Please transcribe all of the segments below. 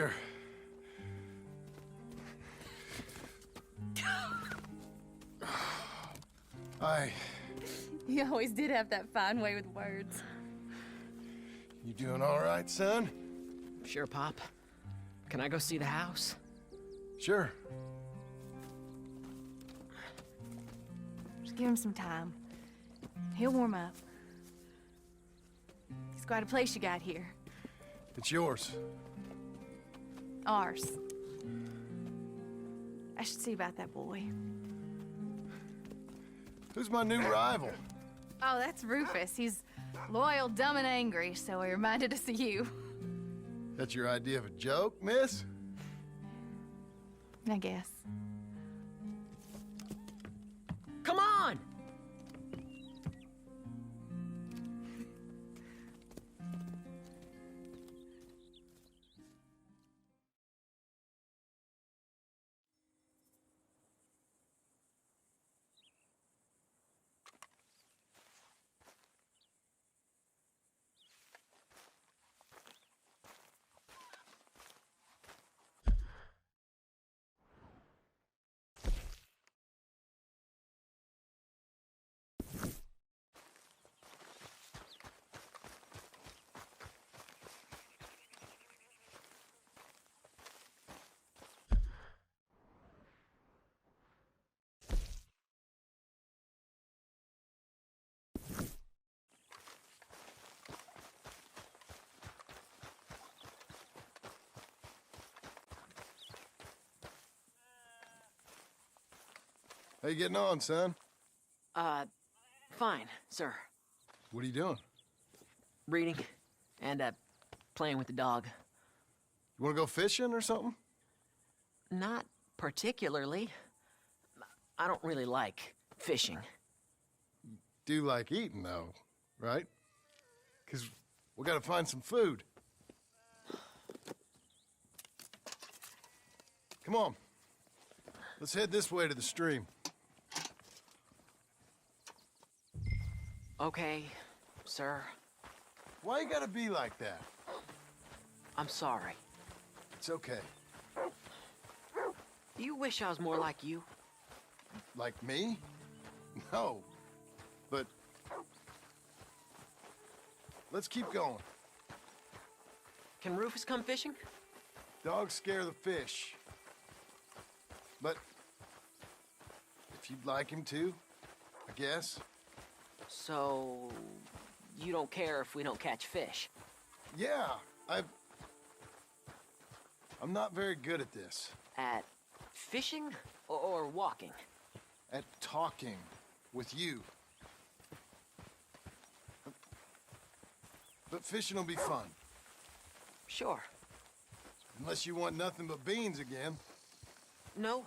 You're... You always did have that fine way with words. You doing all right, son? Sure, Pop. Can I go see the house? Sure. Just give him some time. He'll warm up. It's quite a place you got here. It's yours. Ours. I should see about that boy. Who's my new rival? Oh, that's Rufus. He's loyal, dumb, and angry, so he reminded us of you. That's your idea of a joke, miss? I guess. Come on! How you getting on, son? Fine, sir. What are you doing? Reading and, playing with the dog. You wanna go fishing or something? Not particularly. I don't really like fishing. Do like eating, though, right? 'Cause we gotta find some food. Come on. Let's head this way to the stream. Okay, sir. Why you gotta be like that? I'm sorry. It's okay. Do you wish I was more like you? Like me? No. But... let's keep going. Can Rufus come fishing? Dogs scare the fish. But... if you'd like him to, I guess. So... you don't care if we don't catch fish? Yeah, I'm not very good at this. At fishing or walking? At talking with you. But fishing will be fun. Sure. Unless you want nothing but beans again. No.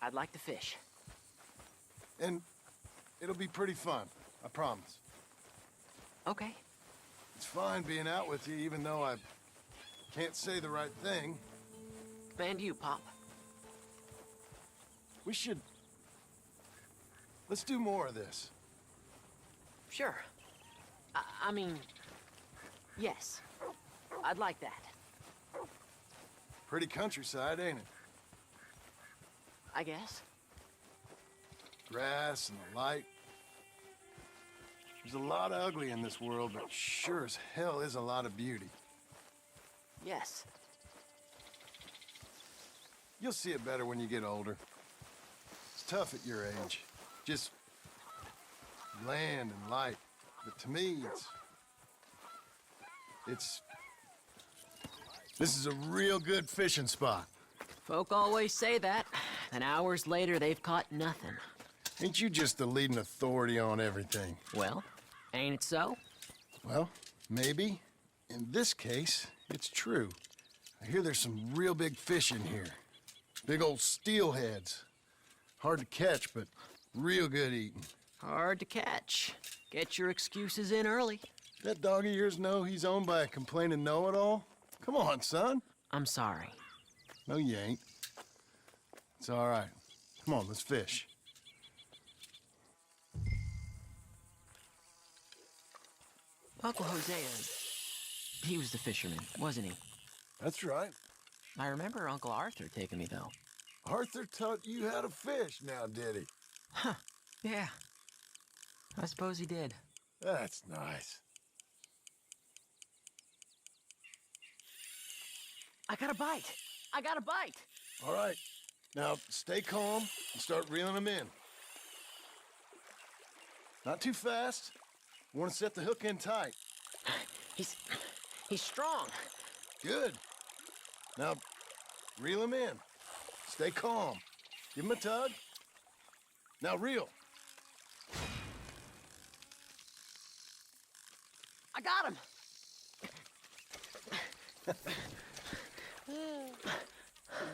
I'd like to fish. And it'll be pretty fun, I promise. Okay. It's fine being out with you, even though I can't say the right thing. And you, Pop. We should... let's do more of this. Sure. I mean, yes. I'd like that. Pretty countryside, ain't it? I guess. Grass and the light. There's a lot of ugly in this world, but sure as hell is a lot of beauty. Yes. You'll see it better when you get older. It's tough at your age. Just land and light. But to me, this is a real good fishing spot. Folk always say that, and hours later they've caught nothing. Ain't you just the leading authority on everything? Well, ain't it so? Well, maybe. In this case, it's true. I hear there's some real big fish in here. Big old steelheads. Hard to catch, but real good eating. Hard to catch. Get your excuses in early. That dog of yours know he's owned by a complaining know-it-all? Come on, son. I'm sorry. No, you ain't. It's all right. Come on, let's fish. Uncle Hosea, he was the fisherman, wasn't he? That's right. I remember Uncle Arthur taking me, though. Arthur taught you how to fish now, did he? Huh. Yeah. I suppose he did. That's nice. I got a bite. I got a bite. All right. Now, stay calm and start reeling them in. Not too fast. Want to set the hook in tight. He's strong. Good. Now, reel him in. Stay calm. Give him a tug. Now reel. I got him.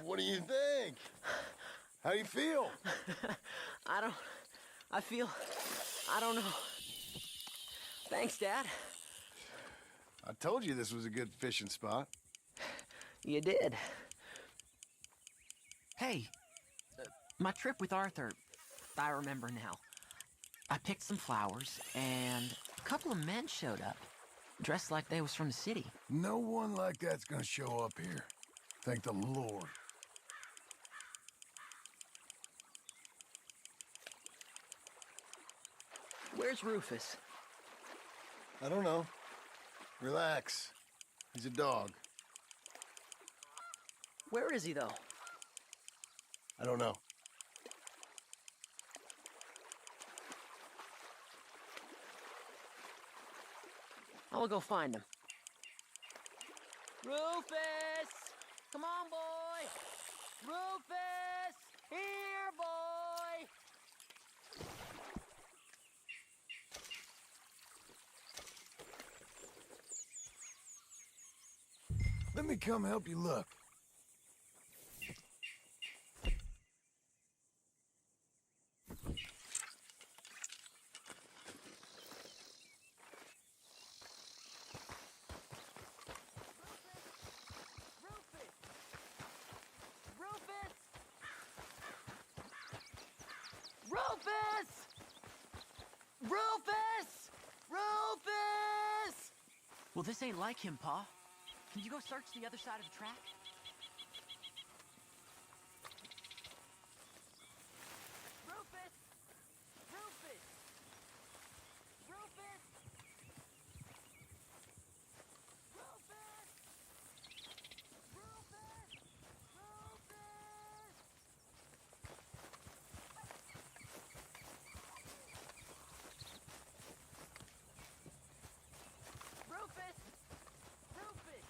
What do you think? How do you feel? I don't know. Thanks, Dad. I told you this was a good fishing spot. You did. Hey, my trip with Arthur, I remember now. I picked some flowers, and a couple of men showed up, dressed like they was from the city. No one like that's gonna show up here. Thank the Lord. Where's Rufus? I don't know. Relax. He's a dog. Where is he, though? I don't know. I'll go find him. Rufus! Come on, boy! Rufus! Here, boy! Let me come help you look. Rufus! Rufus! Rufus! Well, this ain't like him, Pa. Can you go search the other side of the track? Rufus! Rufus! Rufus! Rufus! Rufus! Rufus! Rufus!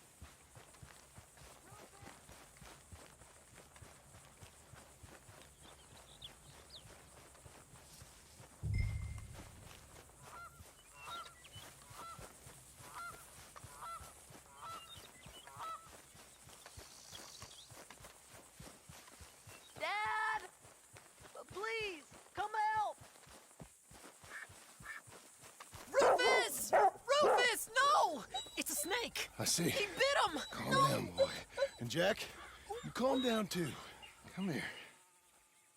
Dad! Please, come help! Rufus! Rufus, no! It's a snake! I see. He bit him! Calm down, boy. And Jack, you calm down too. Come here.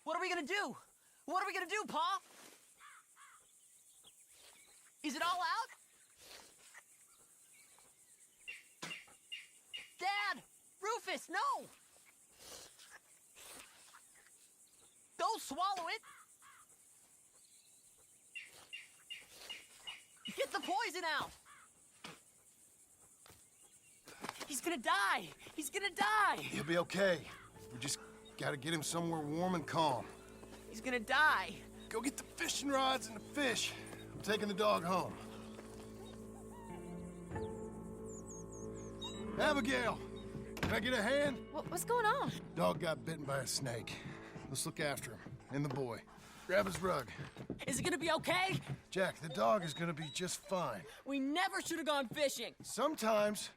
What are we gonna do? What are we gonna do, Pa? Is it all out? Dad! Rufus, no! Don't swallow it! Get the poison out! He's gonna die! He's gonna die! He'll be okay. We just gotta get him somewhere warm and calm. He's gonna die! Go get the fishing rods and the fish. I'm taking the dog home. Abigail, can I get a hand? What's going on? Dog got bitten by a snake. Let's look after him and the boy. Grab his rug. Is it gonna be okay? Jack, the dog is gonna be just fine. We never should have gone fishing! Sometimes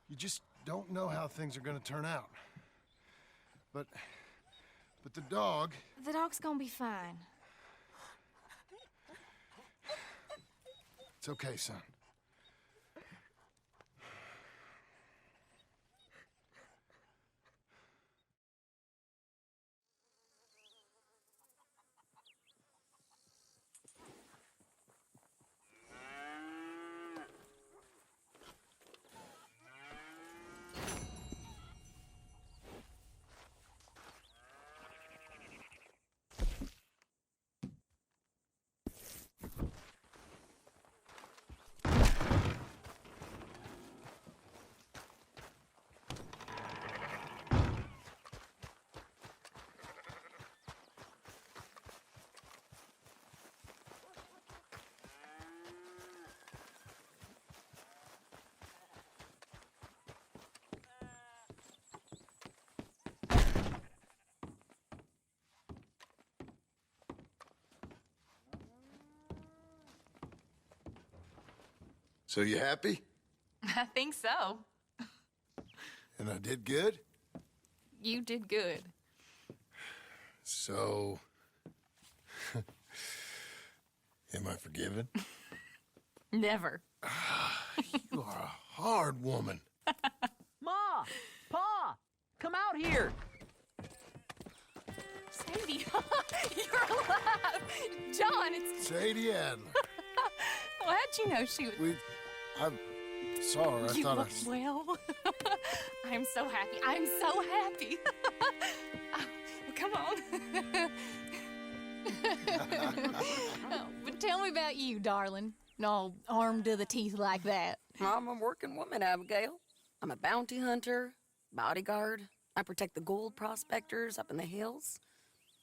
you just don't know how things are gonna turn out. But the dog, The dog's gonna be fine. it's okay, son. So you happy? I think so. And I did good? You did good. So... am I forgiven? Never. You are a hard woman. Ma! Pa! Come out here! Sadie, you're alive! John, it's... Sadie Adler. Well, how'd you know she was... I saw her. I You thought look well. I'm so happy. I'm so happy. Well, come on. Oh, but tell me about you, darling. All armed to the teeth like that. I'm a working woman, Abigail. I'm a bounty hunter, bodyguard. I protect the gold prospectors up in the hills.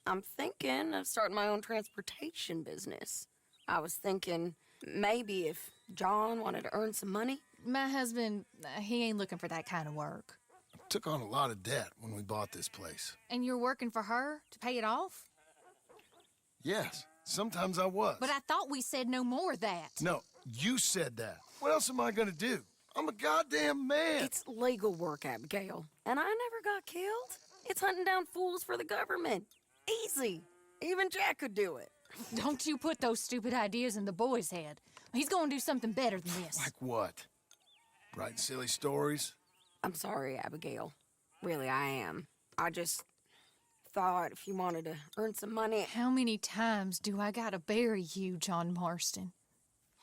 I'm thinking of starting my own transportation business. I was thinking maybe if John wanted to earn some money. My husband, he ain't looking for that kind of work. took on a lot of debt when we bought this place. And you're working for her to pay it off? Yes, sometimes I was. But I thought we said no more of that. No, you said that. What else am I gonna do? I'm a goddamn man. It's legal work, Abigail. And I never got killed. It's hunting down fools for the government. Easy. Even Jack could do it. Don't you put those stupid ideas in the boy's head. He's gonna do something better than this. Like what? Writing silly stories? I'm sorry, Abigail. Really, I am. I just thought if you wanted to earn some money... How many times do I gotta bury you, John Marston?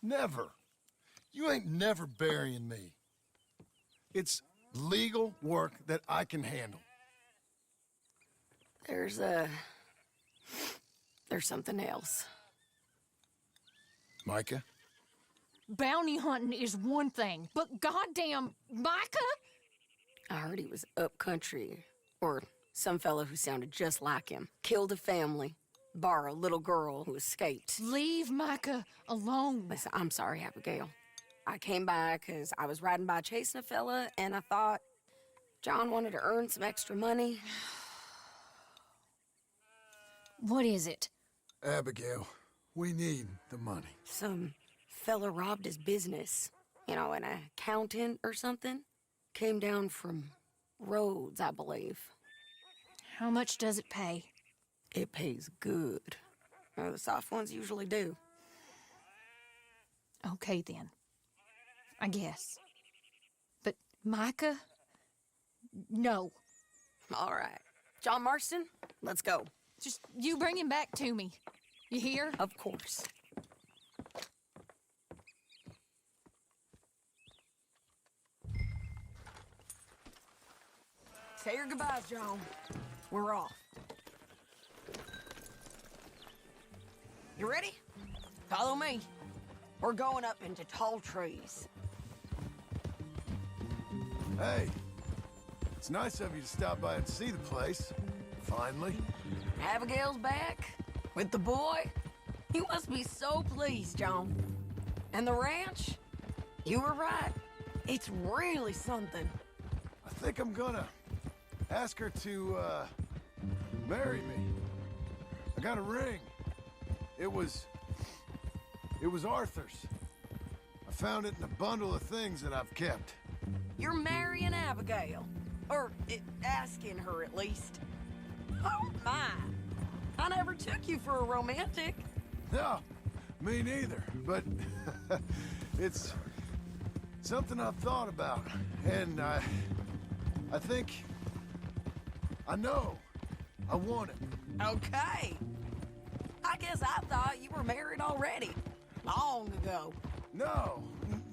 Never. You ain't never burying me. It's legal work that I can handle. There's something else. Micah? Bounty hunting is one thing, but goddamn, Micah? I heard he was up country, or some fellow who sounded just like him. Killed a family, bar a little girl who escaped. Leave Micah alone. Listen, I'm sorry, Abigail. I came by because I was riding by chasing a fella, and I thought John wanted to earn some extra money. What is it? Abigail, we need the money. Some fella robbed his business. You know, an accountant or something. Came down from Rhodes, I believe. How much does it pay? It pays good. The soft ones usually do. Okay, then. I guess. But Micah? No. All right. John Marston, let's go. Just you bring him back to me. You hear? Of course. Say your goodbyes, John. We're off. You ready? Follow me. We're going up into tall trees. Hey, it's nice of you to stop by and see the place. Finally. Abigail's back with the boy. You must be so pleased, John. And the ranch? You were right. It's really something. I think I'm gonna ask her to, marry me. I got a ring. It was Arthur's. I found it in a bundle of things that I've kept. You're marrying Abigail. Or asking her, at least. Oh, my. I never took you for a romantic. No, me neither. But it's something I've thought about. And I think I know I want it. Okay. I guess I thought you were married already. Long ago. No,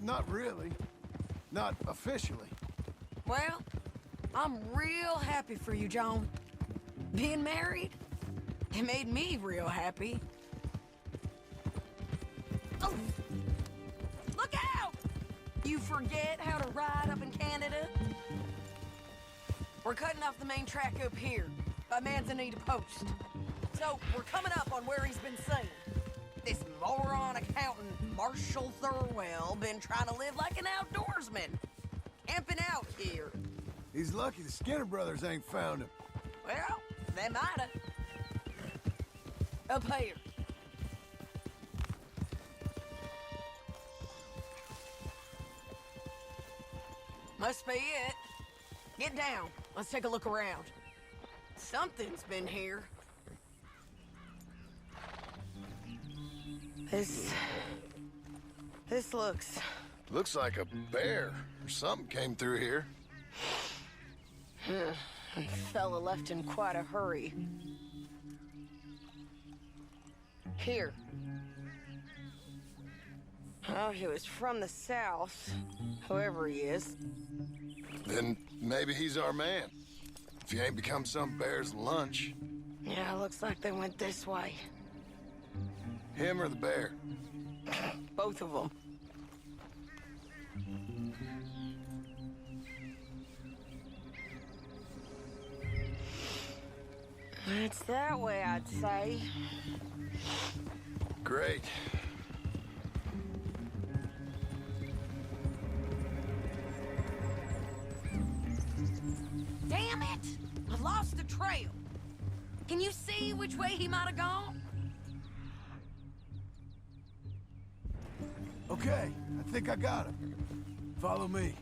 not really. Not officially. Well, I'm real happy for you, John. Being married, it made me real happy. Oh, look out! You forget how to ride up in Canada? We're cutting off the main track up here by Manzanita Post. So we're coming up on where he's been seen. This moron accountant, Marshall Thurwell, been trying to live like an outdoorsman. Camping out here. He's lucky the Skinner brothers ain't found him. Well, they mighta. Up here. Must be it. Get down. Let's take a look around. Something's been here. This looks... Looks like a bear or something came through here. Fella left in quite a hurry. Here. Oh, he was from the south, whoever he is. Then maybe he's our man. If he ain't become some bear's lunch. Yeah, looks like they went this way. Him or the bear? Both of them. It's that way, I'd say. Great. Damn it! I lost the trail. Can you see which way he might have gone? Okay, I think I got him. Follow me.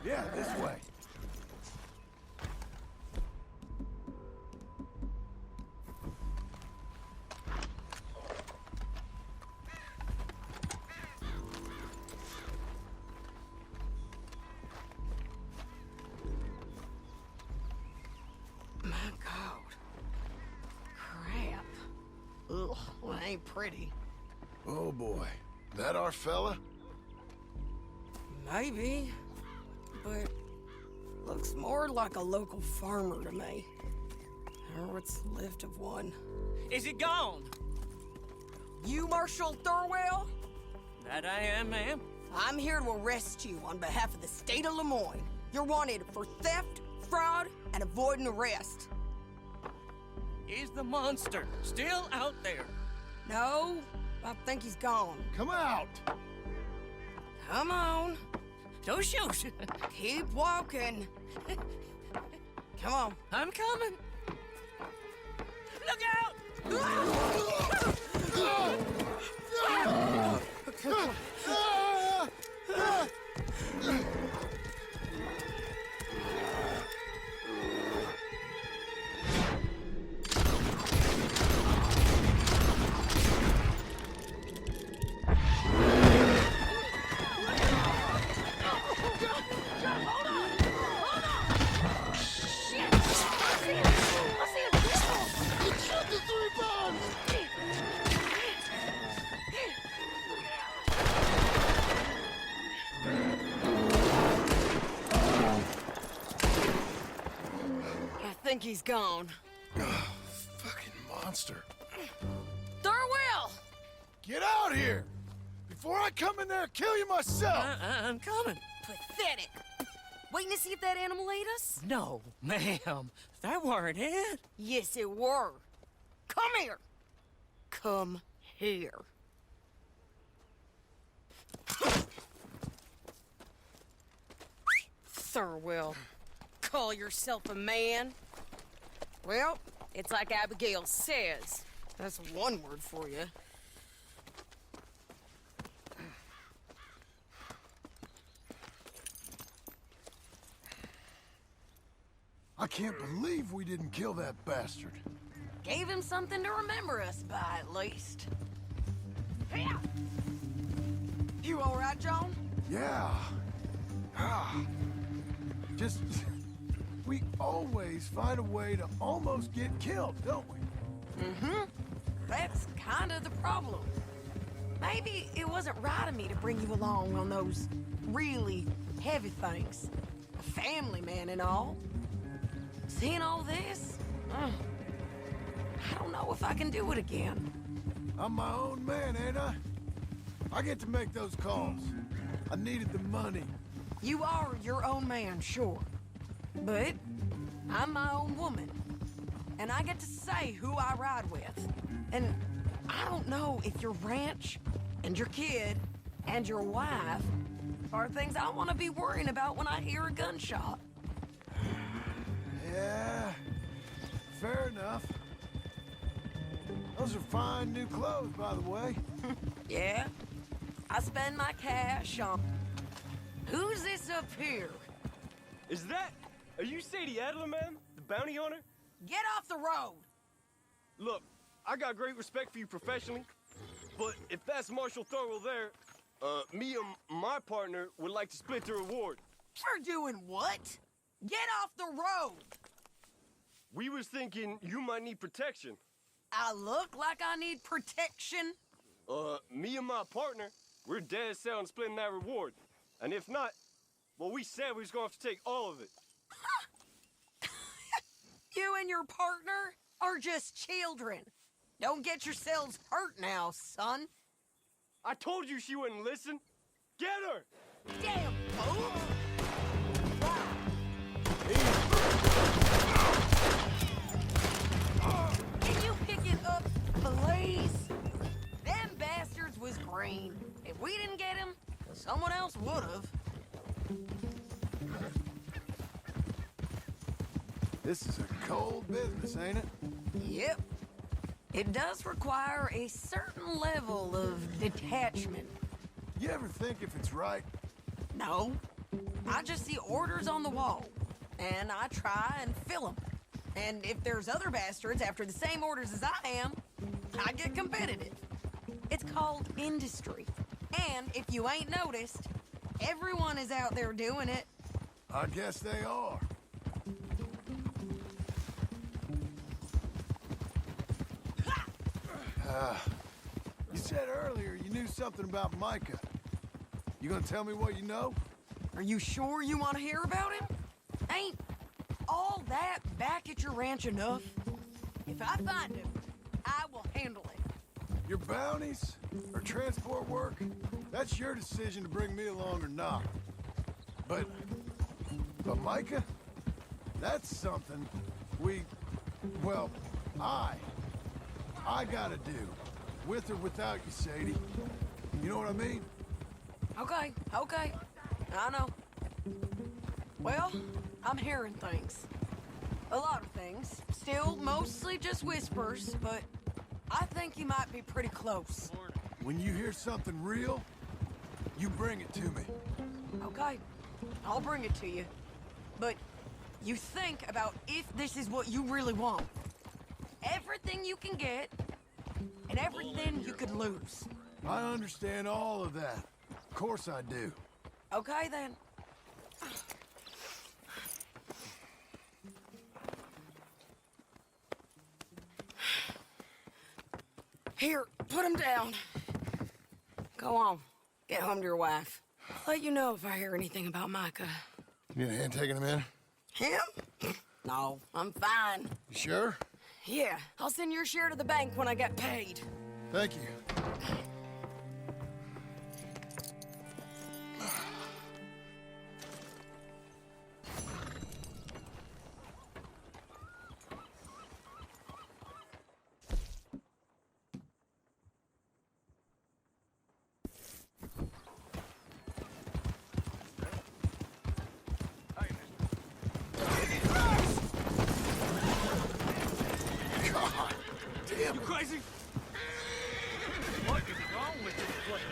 Yeah, this way. My God. Crap. Ugh, well, it ain't pretty. Oh boy. That our fella? Maybe. But looks more like a local farmer to me. Or what's left of one. Is he gone? You Marshal Thorwell? That I am, ma'am. I'm here to arrest you on behalf of the state of Lemoyne. You're wanted for theft, fraud, and avoiding arrest. Is the monster still out there? No, I think he's gone. Come out! Come on, Don't shoot. keep walking. Come on. I'm coming. Look out! I think he's gone. Fucking monster. Thorwell! Get out here! Before I come in there and kill you myself! I'm coming. Pathetic. Waiting to see if that animal ate us? No, ma'am. That weren't it. Yes, it were. Come here. Come here. Thorwell, call yourself a man? Well, it's like Abigail says. That's one word for you. I can't believe we didn't kill that bastard. Gave him something to remember us by, at least. Here. You all right, John? Yeah. Just... we always find a way to almost get killed, don't we? Mm-hmm. That's kind of the problem. Maybe it wasn't right of me to bring you along on those really heavy things. A family man and all. Seeing all this, I don't know if I can do it again. I'm my own man, ain't I? I get to make those calls. I needed the money. You are your own man, sure. But I'm my own woman. And I get to say who I ride with. And I don't know if your ranch and your kid and your wife are things I want to be worrying about when I hear a gunshot. Yeah, fair enough. Those are fine new clothes, by the way. Yeah? I spend my cash on... Who's this up here? Is that... Are you Sadie Adler, man? The bounty hunter? Get off the road! Look, I got great respect for you professionally, but if that's Marshal Thurwell there, me and my partner would like to split the reward. You're doing what? Get off the road! We was thinking you might need protection. I look like I need protection? Me and my partner, we're dead set on splitting that reward. And if not, well, we said we was gonna have to take all of it. You and your partner are just children. Don't get yourselves hurt now, son. I told you she wouldn't listen. Get her! Damn fool! Can you pick it up, please? Them bastards was green. If we didn't get him, someone else would've. This is a cold business, ain't it? Yep. It does require a certain level of detachment. You ever think if it's right? No. I just see orders on the wall, and I try and fill them. And if there's other bastards after the same orders as I am, I get competitive. It's called industry. And if you ain't noticed, everyone is out there doing it. I guess they are. You said earlier you knew something about Micah. You gonna tell me what you know? Are you sure you want to hear about him? Ain't all that back at your ranch enough? If I find him, I will handle it. Your bounties or transport work? That's your decision to bring me along or not. But Micah? That's something well, I gotta do. With or without you, Sadie. You know what I mean? Okay. I know. Well, I'm hearing things. A lot of things. Still mostly just whispers, but I think you might be pretty close. When you hear something real, you bring it to me. Okay, I'll bring it to you. But you think about if this is what you really want. Everything you can get, and everything you could lose. I understand all of that. Of course I do. Okay, then. Here, put him down. Go on. Get home to your wife. I'll let you know if I hear anything about Micah. You need a hand taking him in? Him? No, I'm fine. You sure? Yeah, I'll send your share to the bank when I get paid. Thank you. God damn You it. crazy? What is wrong with this place?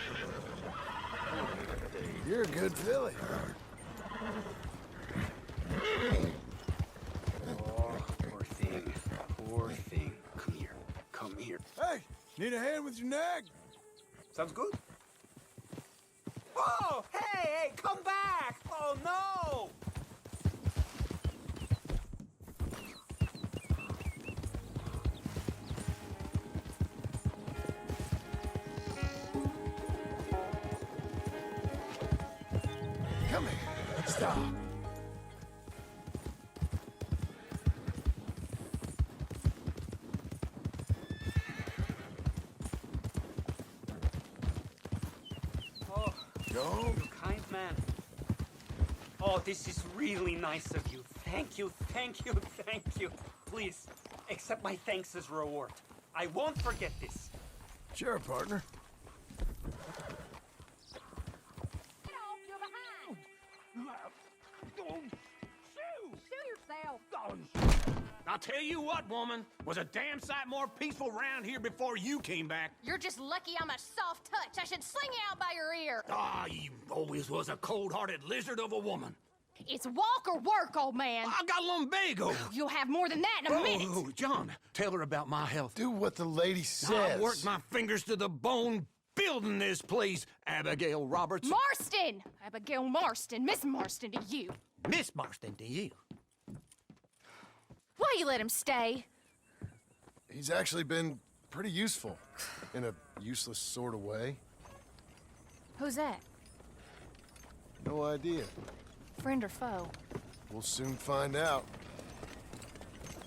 You're a good filly. Poor thing. Poor thing. Come here. Come here. Hey, need a hand with your nag? Sounds good. Whoa! Hey, come back! Oh, no! Come here. Stop. Go. You kind man. Oh, this is really nice of you. Thank you, thank you, thank you. Please, accept my thanks as reward. I won't forget this. Sure, partner. I'll tell you what, woman, was a damn sight more peaceful round here before you came back. You're just lucky I'm a soft touch. I should sling you out by your ear. Ah, you always was a cold-hearted lizard of a woman. It's walk or work, old man. I got lumbago. You'll have more than that in a minute. Oh, John, tell her about my health. Do what the lady I says. worked my fingers to the bone building this place, Abigail Roberts. Marston! Abigail Marston. Miss Marston to you. Miss Marston to you. Why you let him stay? He's actually been pretty useful, in a useless sort of way. Who's that? No idea. Friend or foe? We'll soon find out.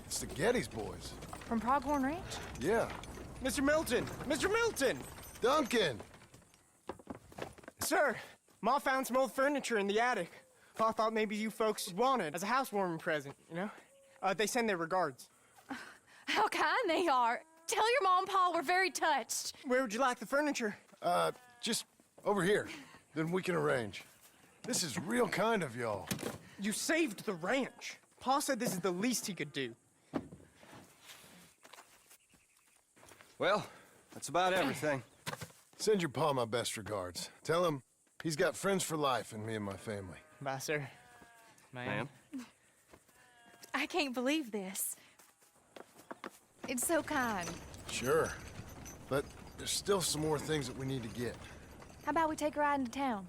It's the Geddes boys. From Pronghorn Ranch? Yeah. Mr. Milton! Mr. Milton! Duncan! Sir, Ma found some old furniture in the attic. Pa thought maybe you folks would want it as a housewarming present, you know? They send their regards. How kind they are. Tell your mom and pa we're very touched. Where would you like the furniture? Just over here. Then we can arrange. This is real kind of y'all. You saved the ranch. Pa said this is the least he could do. Well, that's about everything. Send your pa my best regards. Tell him he's got friends for life in me and my family. Bye, sir. Ma'am? I can't believe this. It's so kind. Sure. But there's still some more things that we need to get. How about we take a ride into town?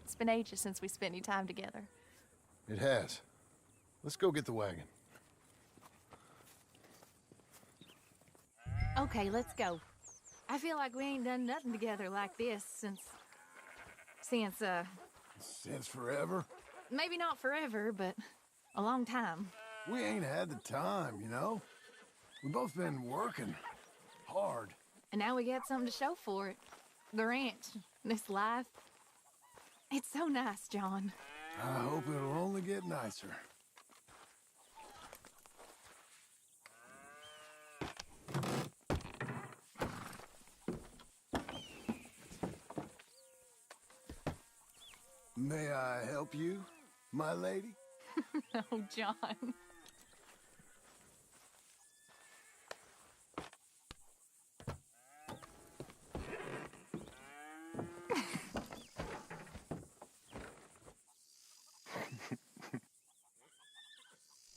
It's been ages since we spent any time together. It has. Let's go get the wagon. Okay, let's go. I feel like we ain't done nothing together like this since, Since forever. maybe not forever, but a long time. We ain't had the time, you know? We both been working hard. And now we got something to show for it. The ranch, this life. It's so nice, John. I hope it'll only get nicer. May I help you, my lady? Oh, John.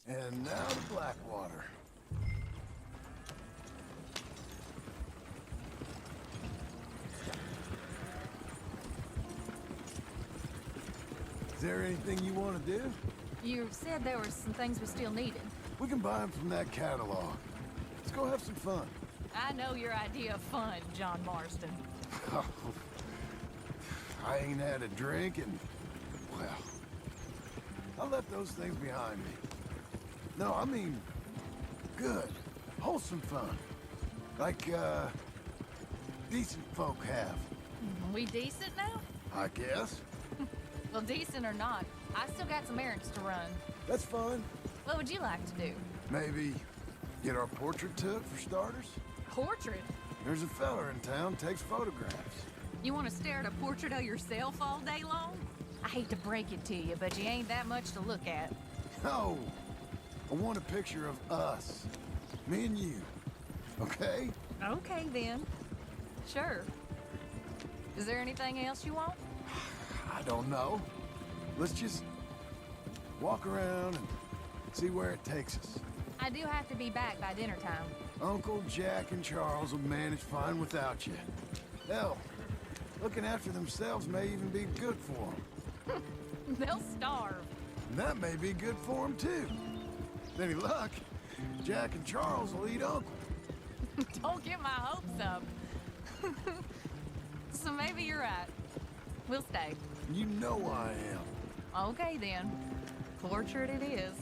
And now to Blackwater. Is there anything you want to do? You said there were some things we still needed. We can buy them from that catalog. Let's go have some fun. I know your idea of fun, John Marston. I ain't had a drink and, well, I left those things behind me. No, I mean, good, wholesome fun. Like, decent folk have, We decent now? I guess. Well, decent or not, I still got some errands to run. That's fun. What would you like to do? Maybe get our portrait took for starters? Portrait? There's a fella in town takes photographs. You want to stare at a portrait of yourself all day long? I hate to break it to you, but you ain't that much to look at. No, I want a picture of us. Me and you. Okay? Okay, then. Sure. Is there anything else you want? I don't know. Let's just walk around and see where it takes us. I do have to be back by dinner time. Uncle Jack and Charles will manage fine without you. Hell, looking after themselves may even be good for them. They'll starve. And that may be good for them, too. With any luck, Jack and Charles will eat Uncle. Don't get my hopes up. So maybe you're right. We'll stay. You know I am. Okay, then. Portrait it is.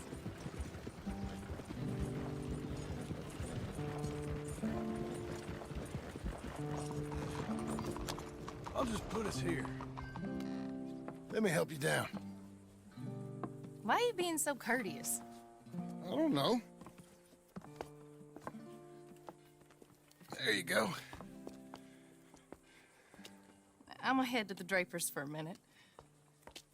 I'll just put us here. Let me help you down. Why are you being so courteous? I don't know. There you go. I'm gonna head to the Drapers for a minute.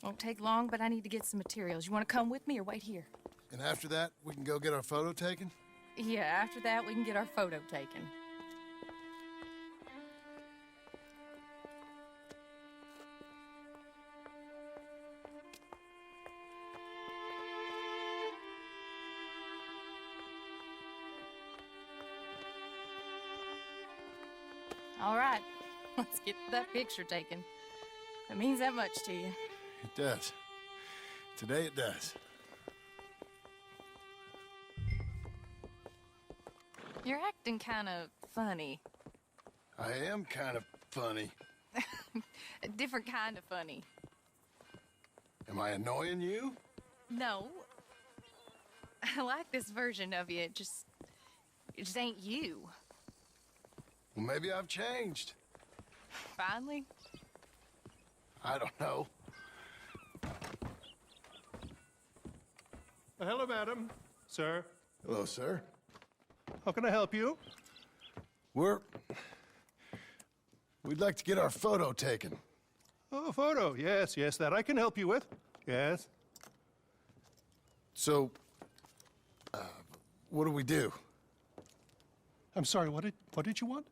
Won't take long, but I need to get some materials. You wanna come with me or wait here? And after that, we can go get our photo taken? Yeah, after that, we can get our photo taken. All right, let's get that picture taken. It means that much to you. It does. Today it does. You're acting kind of funny. I am kind of funny. A different kind of funny. Am I annoying you? No. I like this version of you. It just ain't you. Well, maybe I've changed. Finally? I don't know. Hello, madam. Sir. Hello, sir. How can I help you? We'd like to get our photo taken. Oh, photo. Yes, yes, that I can help you with. Yes. So, what do we do? I'm sorry, what did you want?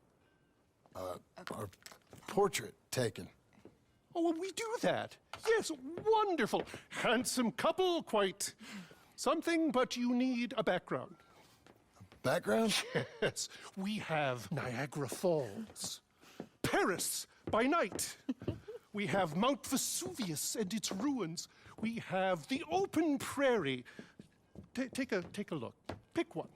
Our portrait taken. Oh, well, we do that. Yes, wonderful. Handsome couple, quite something, but you need a background. Background? Yes, we have Niagara Falls, Paris by night. We have Mount Vesuvius and its ruins. We have the open prairie. Take a look. Pick one.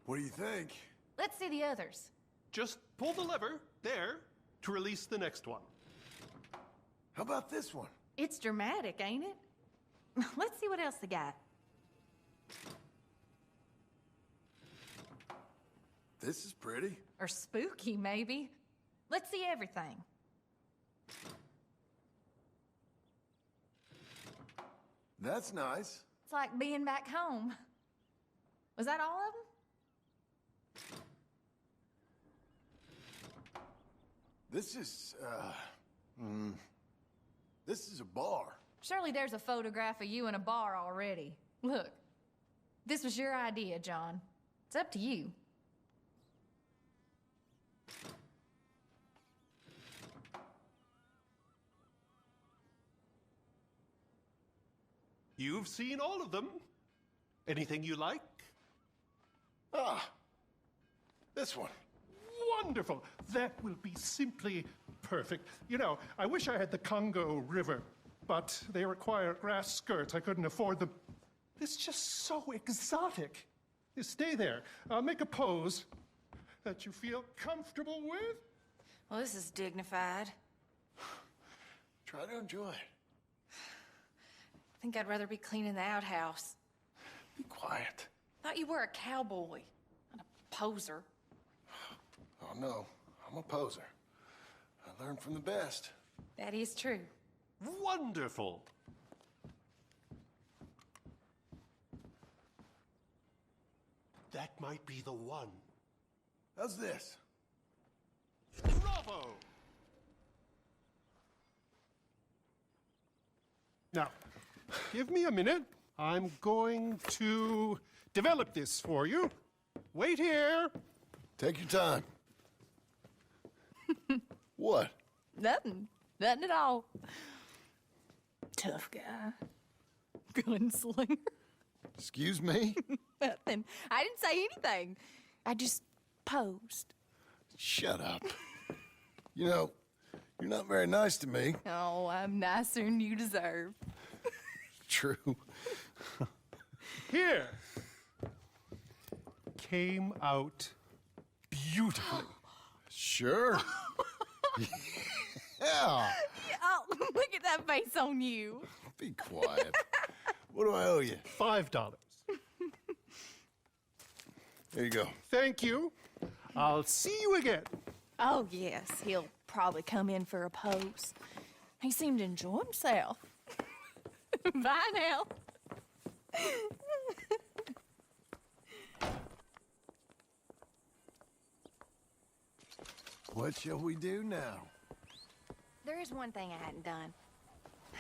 What do you think? Let's see the others. Just pull the lever there to release the next one. How about this one? It's dramatic, ain't it? Let's see what else they got. This is pretty. Or spooky, maybe. Let's see everything. That's nice. It's like being back home. Was that all of them? This is a bar. Surely there's a photograph of you in a bar already. Look, this was your idea, John. It's up to you. You've seen all of them. Anything you like? This one. Wonderful. That will be simply perfect. You know, I wish I had the Congo River, but they require grass skirts. I couldn't afford them. It's just so exotic. You stay there. I'll make a pose that you feel comfortable with. Well, this is dignified. Try to enjoy it. I think I'd rather be cleaning the outhouse. Be quiet. Thought you were a cowboy, not a poser. Oh, no. I'm a poser. I learned from the best. That is true. Wonderful. That might be the one. How's this? Bravo! Now, give me a minute. I'm going to develop this for you. Wait here. Take your time. What? Nothing. Nothing at all. Tough guy. Gunslinger. Excuse me? Nothing. I didn't say anything. I just posed. Shut up. You know, you're not very nice to me. Oh, I'm nicer than you deserve. True. Here. Came out beautifully. Sure. Yeah. Oh, look at that face on you. Be quiet. What do I owe you? $5. There you go. Thank you. I'll see you again. Oh, yes, he'll probably come in for a pose. He seemed to enjoy himself. Bye now. What shall we do now? There is one thing I hadn't done.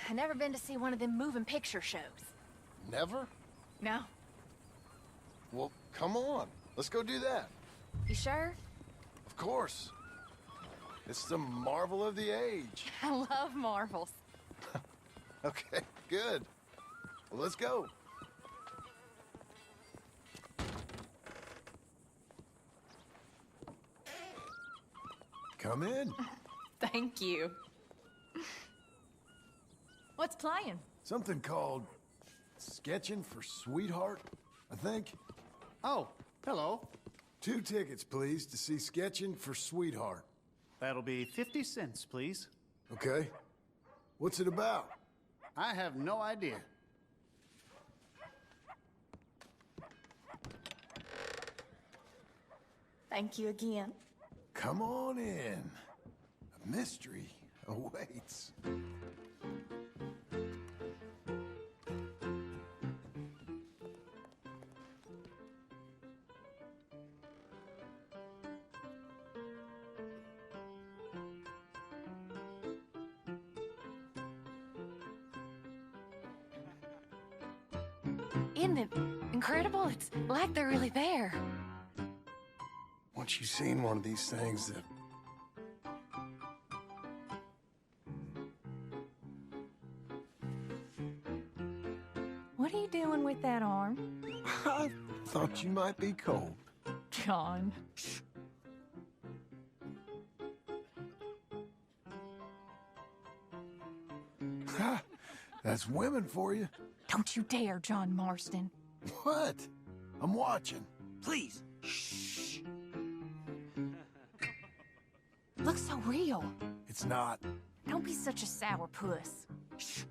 I never been to see one of them moving picture shows. Never? No. Well, come on. Let's go do that. You sure? Of course. It's the marvel of the age. I love marvels. Okay, good. Well, let's go. Come in. Thank you. What's playing? Something called Sketching for Sweetheart, I think. Oh, hello. 2 tickets, please, to see Sketching for Sweetheart. That'll be 50 cents, please. Okay. What's it about? I have no idea. Thank you again. Come on in. A mystery awaits. Isn't it incredible? It's like they're really there. Once you've seen one of these things, that What are you doing with that arm? I thought you might be cold. John. Ha! That's women for you. Don't you dare, John Marston. What? I'm watching. Please. Looks so real. It's not. Don't be such a sourpuss. Shh.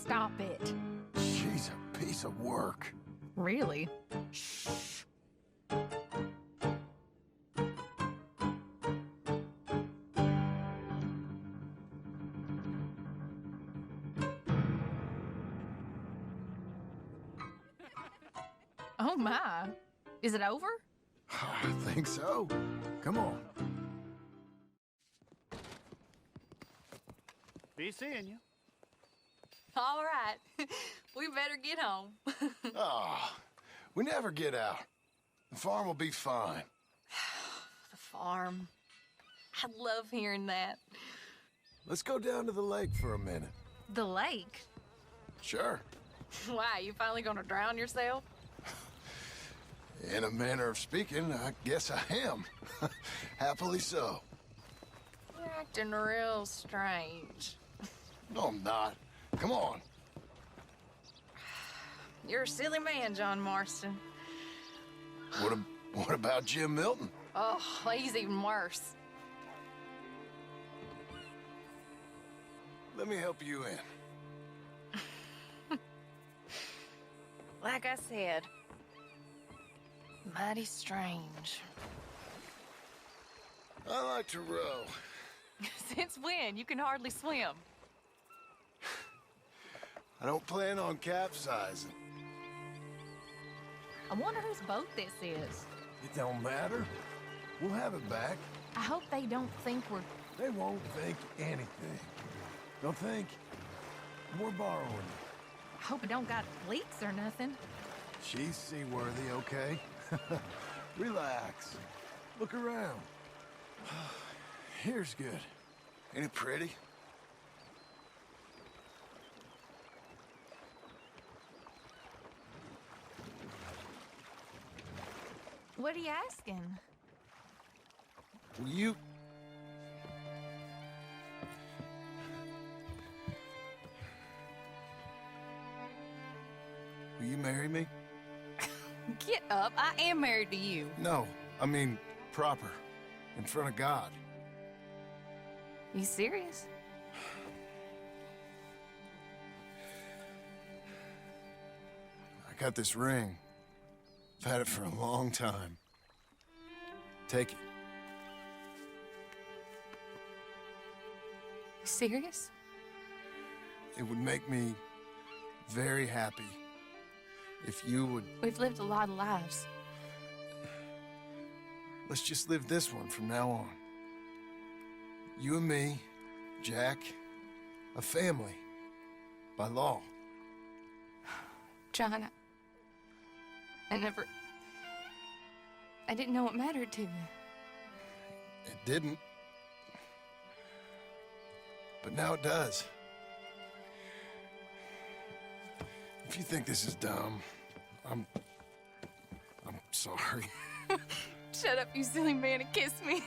Stop it. She's a piece of work. Really? Oh my. Is it over? I think so. Come on. Be seeing you. All right. We better get home. Ah, we never get out. The farm will be fine. The farm. I love hearing that. Let's go down to the lake for a minute. The lake? Sure. Why, you finally gonna drown yourself? In a manner of speaking, I guess I am. Happily so. You're acting real strange. No, I'm not. Come on. You're a silly man, John Marston. What about Jim Milton? Oh, he's even worse. Let me help you in. Like I said, mighty strange. I like to row. Since when? You can hardly swim. I don't plan on capsizing. I wonder whose boat this is. It don't matter. We'll have it back. I hope they don't think we're... They won't think anything. Don't think. We're borrowing it. I hope it don't got leaks or nothing. She's seaworthy, okay? Relax. Look around. Here's good. Ain't it pretty? What are you asking? Will you... Will you marry me? Get up. I am married to you. No, I mean proper. In front of God. You serious? I got this ring. I've had it for a long time. Take it. You serious? It would make me very happy if you would... We've lived a lot of lives. Let's just live this one from now on. You and me, Jack, a family. By law. John, I didn't know it mattered to you. It didn't. But now it does. If you think this is dumb, I'm sorry. Shut up, you silly man, and kiss me.